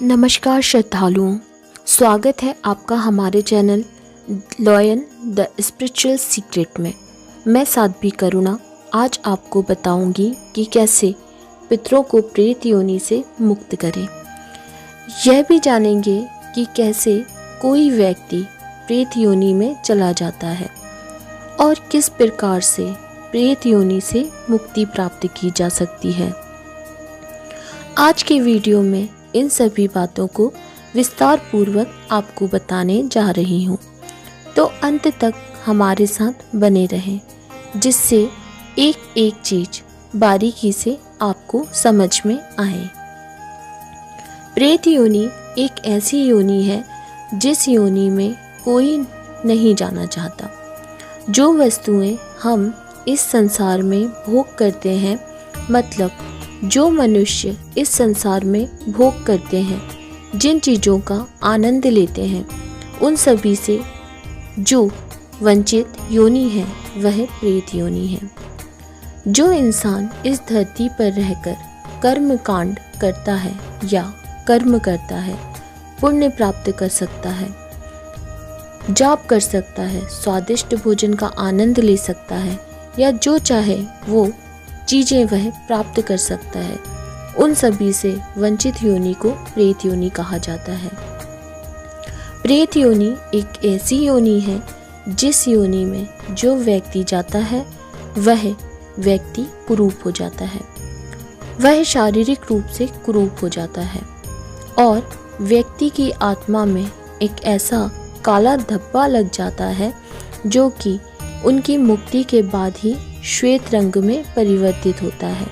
नमस्कार श्रद्धालुओं, स्वागत है आपका हमारे channel lion the spiritual secret में। मैं साध्वी करुणा आज आपको बताऊंगी कि कैसे पितरों को प्रेत योनि से मुक्त करें। यह भी जानेंगे कि कैसे कोई व्यक्ति प्रेत योनि में चला जाता है और किस प्रकार से प्रेत योनि से मुक्ति प्राप्त की जा सकती है। आज के वीडियो में इन सभी बातों को विस्तार पूर्वक आपको बताने जा रही हूँ, तो अंत तक हमारे साथ बने रहें, जिससे एक एक चीज बारीकी से आपको समझ में आए। प्रेत योनि एक ऐसी योनि है जिस योनि में कोई नहीं जाना चाहता। जो वस्तुएं हम इस संसार में भोग करते हैं, मतलब जो मनुष्य इस संसार में भोग करते हैं, जिन चीज़ों का आनंद लेते हैं, उन सभी से जो वंचित योनि है वह प्रेत योनि है। जो इंसान इस धरती पर रहकर कर्म कांड करता है या कर्म करता है, पुण्य प्राप्त कर सकता है, जाप कर सकता है, स्वादिष्ट भोजन का आनंद ले सकता है या जो चाहे वो चीज़ें वह प्राप्त कर सकता है, उन सभी से वंचित योनि को प्रेत योनि कहा जाता है। प्रेत योनि एक ऐसी योनि है जिस योनि में जो व्यक्ति जाता है वह व्यक्ति कुरूप हो जाता है, वह शारीरिक रूप से कुरूप हो जाता है और व्यक्ति की आत्मा में एक ऐसा काला धब्बा लग जाता है जो कि उनकी मुक्ति के बाद ही श्वेत रंग में परिवर्तित होता है।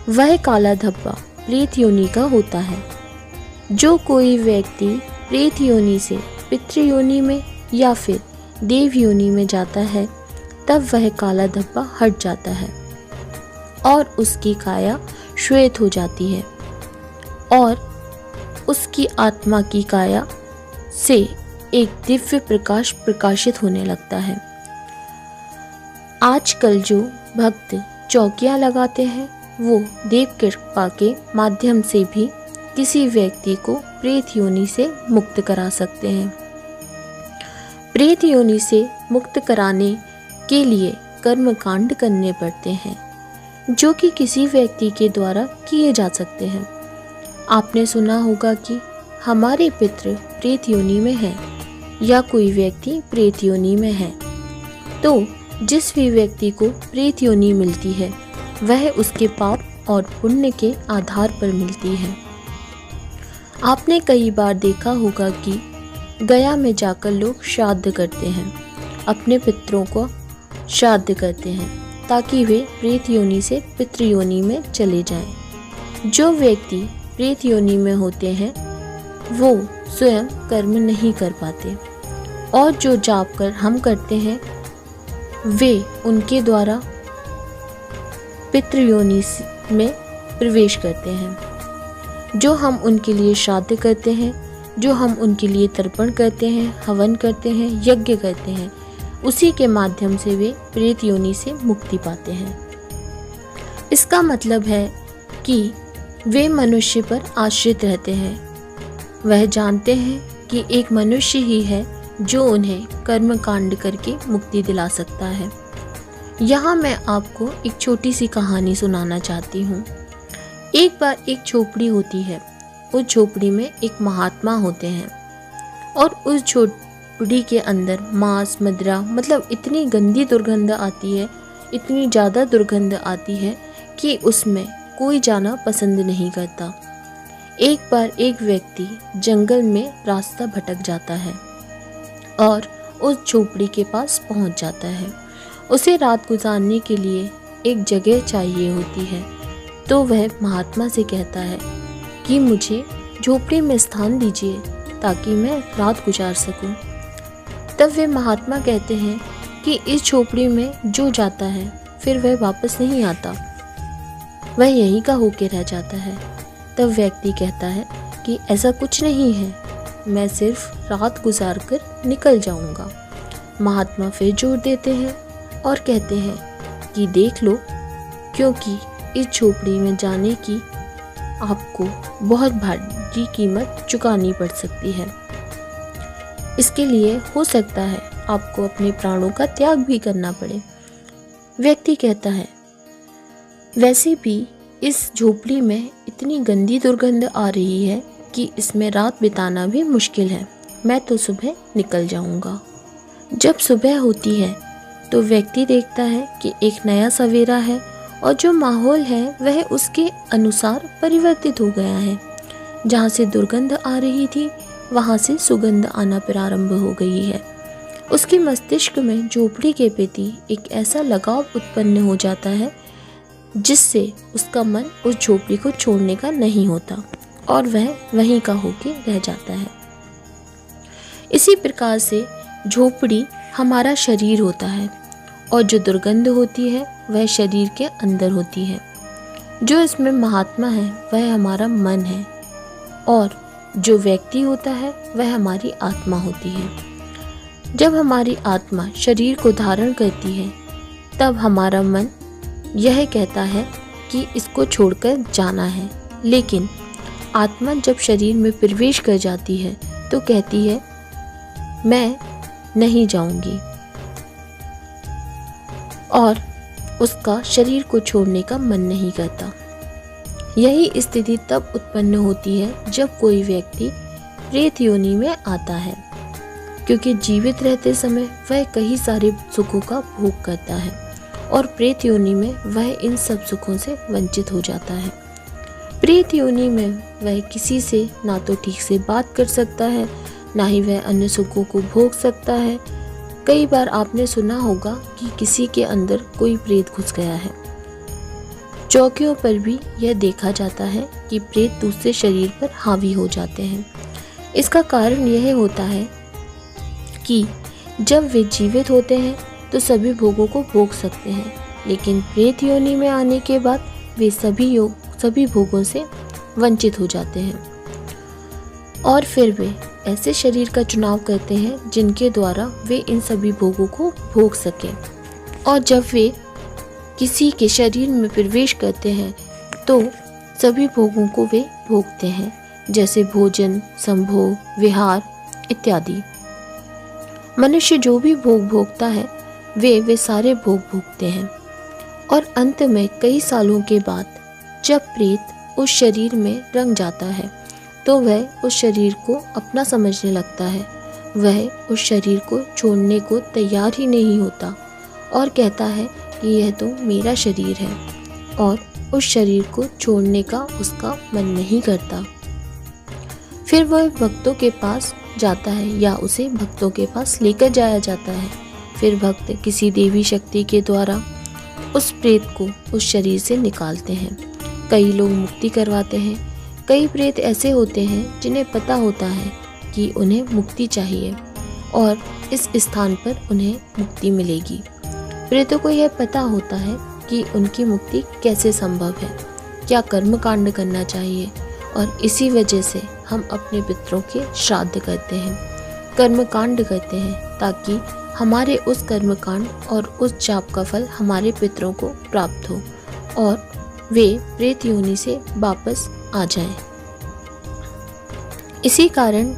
वह काला धब्बा प्रेत योनि का होता है। जो कोई व्यक्ति प्रेत योनि से पितृ योनि में या फिर देव योनि में जाता है, तब वह काला धब्बा हट जाता है और उसकी काया श्वेत हो जाती है और उसकी आत्मा की काया से एक दिव्य प्रकाश प्रकाशित होने लगता है। आजकल जो भक्त चौकियां लगाते हैं, वो देव कृपा के माध्यम से भी किसी व्यक्ति को प्रेत योनि से मुक्त करा सकते हैं। प्रेत योनि से मुक्त कराने के लिए कर्म कांड करने पड़ते हैं, जो कि किसी व्यक्ति के द्वारा किए जा सकते हैं। आपने सुना होगा कि हमारे पितृ प्रेत योनि में हैं या कोई व्यक्ति प्रेत योनि में है, तो जिस भी व्यक्ति को प्रेत योनि मिलती है वह उसके पाप और पुण्य के आधार पर मिलती है। आपने कई बार देखा होगा कि गया में जाकर लोग श्राद्ध करते हैं, अपने पितरों को श्राद्ध करते हैं ताकि वे प्रेत योनि से पितृ योनि में चले जाएं। जो व्यक्ति प्रेत योनि में होते हैं वो स्वयं कर्म नहीं कर पाते और जो जाप कर हम करते हैं वे उनके द्वारा पितृ योनि में प्रवेश करते हैं। जो हम उनके लिए श्राद्ध करते हैं, जो हम उनके लिए तर्पण करते हैं, हवन करते हैं, यज्ञ करते हैं, उसी के माध्यम से वे प्रेत योनि से मुक्ति पाते हैं। इसका मतलब है कि वे मनुष्य पर आश्रित रहते हैं। वह जानते हैं कि एक मनुष्य ही है जो उन्हें कर्म कांड करके मुक्ति दिला सकता है। यहाँ मैं आपको एक छोटी सी कहानी सुनाना चाहती हूँ। एक बार एक झोपड़ी होती है। उस झोपड़ी में एक महात्मा होते हैं और उस झोपड़ी के अंदर मांस मदिरा, मतलब इतनी गंदी दुर्गंध आती है, इतनी ज़्यादा दुर्गंध आती है कि उसमें कोई जाना पसंद नहीं करता। एक बार एक व्यक्ति जंगल में रास्ता भटक जाता है और उस झोपड़ी के पास पहुंच जाता है। उसे रात गुजारने के लिए एक जगह चाहिए होती है, तो वह महात्मा से कहता है कि मुझे झोपड़ी में स्थान दीजिए ताकि मैं रात गुजार सकूं। तब वे महात्मा कहते हैं कि इस झोपड़ी में जो जाता है फिर वह वापस नहीं आता, वह यहीं का होके रह जाता है। तब व्यक्ति कहता है कि ऐसा कुछ नहीं है, मैं सिर्फ रात गुजार कर निकल जाऊंगा। महात्मा फिर जोर देते हैं और कहते हैं कि देख लो, क्योंकि इस झोपड़ी में जाने की आपको बहुत भारी कीमत चुकानी पड़ सकती है। इसके लिए हो सकता है आपको अपने प्राणों का त्याग भी करना पड़े। व्यक्ति कहता है, वैसे भी इस झोपड़ी में इतनी गंदी दुर्गंध आ रही है कि इसमें रात बिताना भी मुश्किल है, मैं तो सुबह निकल जाऊंगा। जब सुबह होती है तो व्यक्ति देखता है कि एक नया सवेरा है और जो माहौल है वह उसके अनुसार परिवर्तित हो गया है। जहाँ से दुर्गंध आ रही थी वहाँ से सुगंध आना प्रारंभ हो गई है। उसके मस्तिष्क में झोपड़ी के प्रति एक ऐसा लगाव उत्पन्न हो जाता है जिससे उसका मन उस झोपड़ी को छोड़ने का नहीं होता और वह वहीं का होके रह जाता है। इसी प्रकार से झोपड़ी हमारा शरीर होता है और जो दुर्गंध होती है वह शरीर के अंदर होती है। जो इसमें महात्मा है वह हमारा मन है और जो व्यक्ति होता है वह हमारी आत्मा होती है। जब हमारी आत्मा शरीर को धारण करती है तब हमारा मन यह कहता है कि इसको छोड़कर जाना है, लेकिन आत्मा जब शरीर में प्रवेश कर जाती है तो कहती है मैं नहीं जाऊंगी, और उसका शरीर को छोड़ने का मन नहीं करता। यही स्थिति तब उत्पन्न होती है जब कोई व्यक्ति प्रेत योनि में आता है, क्योंकि जीवित रहते समय वह कई सारे सुखों का भोग करता है और प्रेत योनि में वह इन सब सुखों से वंचित हो जाता है। प्रेत योनि में वह किसी से ना तो ठीक से बात कर सकता है, ना ही वह अन्य सुखों को भोग सकता है। कई बार आपने सुना होगा कि किसी के अंदर कोई प्रेत घुस गया है। चौकियों पर भी यह देखा जाता है कि प्रेत दूसरे शरीर पर हावी हो जाते हैं। इसका कारण यह होता है कि जब वे जीवित होते हैं तो सभी भोगों को भोग सकते हैं, लेकिन प्रेत योनि में आने के बाद वे सभी भोगों से वंचित हो जाते हैं और फिर वे ऐसे शरीर का चुनाव करते हैं जिनके द्वारा वे इन सभी भोगों को भोग सकें। और जब वे किसी के शरीर में प्रवेश करते हैं तो सभी भोगों को वे भोगते हैं, जैसे भोजन, संभोग, विहार इत्यादि। मनुष्य जो भी भोग भोगता है वे सारे भोग भोगते हैं और अंत में कई सालों के बाद जब प्रेत उस शरीर में रंग जाता है तो वह उस शरीर को अपना समझने लगता है। वह उस शरीर को छोड़ने को तैयार ही नहीं होता और कहता है कि यह तो मेरा शरीर है, और उस शरीर को छोड़ने का उसका मन नहीं करता। फिर वह भक्तों के पास जाता है या उसे भक्तों के पास लेकर जाया जाता है। फिर भक्त किसी देवी शक्ति के द्वारा उस प्रेत को उस शरीर से निकालते हैं। कई लोग मुक्ति करवाते हैं। कई प्रेत ऐसे होते हैं जिन्हें पता होता है कि उन्हें मुक्ति चाहिए और इस स्थान पर उन्हें मुक्ति मिलेगी। प्रेतों को यह पता होता है कि उनकी मुक्ति कैसे संभव है, क्या कर्म कांड करना चाहिए, और इसी वजह से हम अपने पितरों के श्राद्ध करते हैं, कर्म कांड करते हैं, ताकि हमारे उस कर्म कांड और उस जाप का फल हमारे पितरों को प्राप्त हो और वे प्रेत योनि से वापस आ जाएं। इसी कारण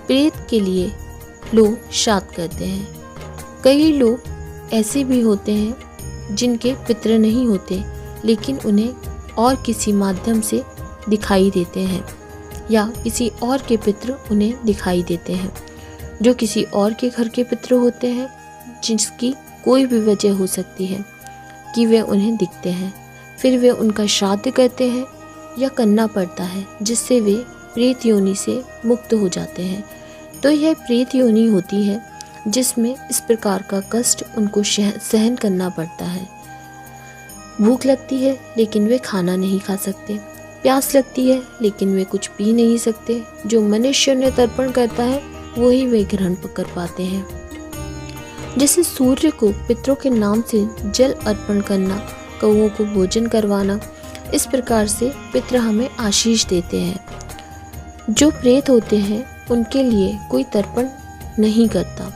प्रेत के लिए लोग श्राद्ध करते हैं। कई लोग ऐसे भी होते हैं जिनके पितृ नहीं होते, लेकिन उन्हें और किसी माध्यम से दिखाई देते हैं या किसी और के पितृ उन्हें दिखाई देते हैं, जो किसी और के घर के पितृ होते हैं, जिसकी कोई भी वजह हो सकती है कि वे उन्हें दिखते हैं। फिर वे उनका श्राद्ध करते हैं या करना पड़ता है, जिससे वे प्रेत योनि से मुक्त हो जाते हैं। तो यह प्रेत योनि होती है जिसमें इस प्रकार का कष्ट उनको सहन करना पड़ता है। भूख लगती है लेकिन वे खाना नहीं खा सकते, प्यास लगती है लेकिन वे कुछ पी नहीं सकते। जो मनुष्य ने तर्पण करता है वही वे ग्रहण कर पाते हैं। जैसे सूर्य को पितरों के नाम से जल अर्पण करना, कौओं को भोजन करवाना, इस प्रकार से पितृ हमें आशीष देते हैं। जो प्रेत होते हैं उनके लिए कोई तर्पण नहीं करता।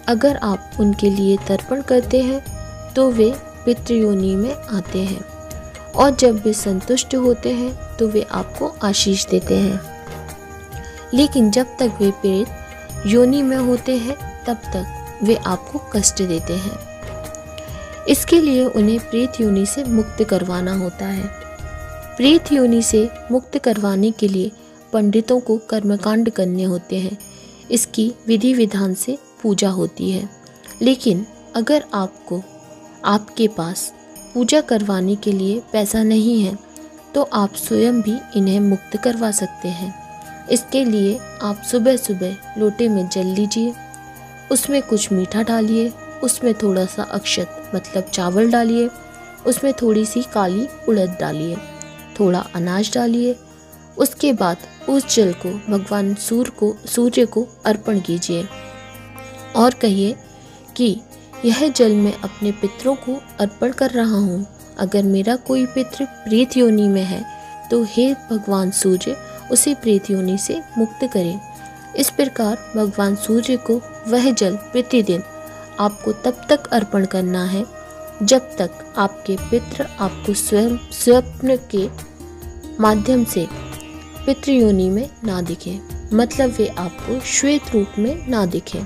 अगर आप उनके लिए तर्पण करते हैं तो वे पितृ योनि में आते हैं, और जब वे संतुष्ट होते हैं तो वे आपको आशीष देते हैं, लेकिन जब तक वे प्रेत योनि में होते हैं तब तक वे आपको कष्ट देते हैं। इसके लिए उन्हें प्रेत योनि से मुक्त करवाना होता है। प्रेत योनि से मुक्त करवाने के लिए पंडितों को कर्मकांड करने होते हैं। इसकी विधि विधान से पूजा होती है। लेकिन अगर आपके पास पूजा करवाने के लिए पैसा नहीं है तो आप स्वयं भी इन्हें मुक्त करवा सकते हैं। इसके लिए आप सुबह सुबह लोटे में जल लीजिए, उसमें कुछ मीठा डालिए, उसमें थोड़ा सा अक्षत मतलब चावल डालिए, उसमें थोड़ी सी काली उड़द डालिए, थोड़ा अनाज डालिए। उसके बाद उस जल को भगवान सूर्य को अर्पण कीजिए और कहिए कि यह जल मैं अपने पितरों को अर्पण कर रहा हूँ। अगर मेरा कोई पितृ प्रेत योनि में है तो हे भगवान सूर्य उसे प्रेत योनि से मुक्त करें। इस प्रकार भगवान सूर्य को वह जल प्रतिदिन आपको तब तक अर्पण करना है जब तक आपके पितृ आपको स्वप्न के माध्यम से पितृयोनि में ना दिखे, मतलब वे आपको श्वेत रूप में ना दिखे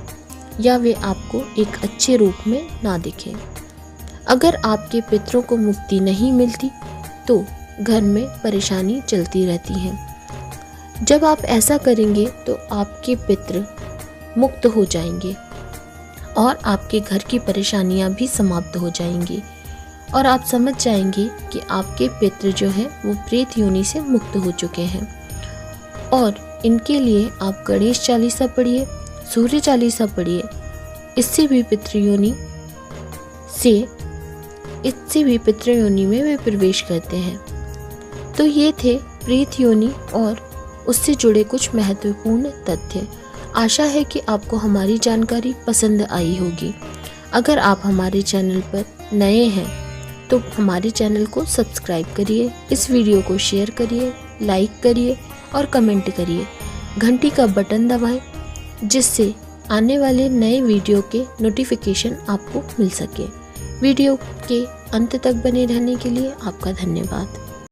या वे आपको एक अच्छे रूप में ना दिखे। अगर आपके पितरों को मुक्ति नहीं मिलती तो घर में परेशानी चलती रहती है। जब आप ऐसा करेंगे तो आपके पितृ मुक्त हो जाएंगे और आपके घर की परेशानियां भी समाप्त हो जाएंगी और आप समझ जाएंगे कि आपके पितृ जो है वो प्रेत योनि से मुक्त हो चुके हैं। और इनके लिए आप गणेश चालीसा पढ़िए, सूर्य चालीसा पढ़िए। इससे भी पितृ योनि में वे प्रवेश करते हैं। तो ये थे प्रेत योनि और उससे जुड़े कुछ महत्वपूर्ण तथ्य। आशा है कि आपको हमारी जानकारी पसंद आई होगी। अगर आप हमारे चैनल पर नए हैं तो हमारे चैनल को सब्सक्राइब करिए, इस वीडियो को शेयर करिए, लाइक करिए और कमेंट करिए। घंटी का बटन दबाएं जिससे आने वाले नए वीडियो के नोटिफिकेशन आपको मिल सके। वीडियो के अंत तक बने रहने के लिए आपका धन्यवाद।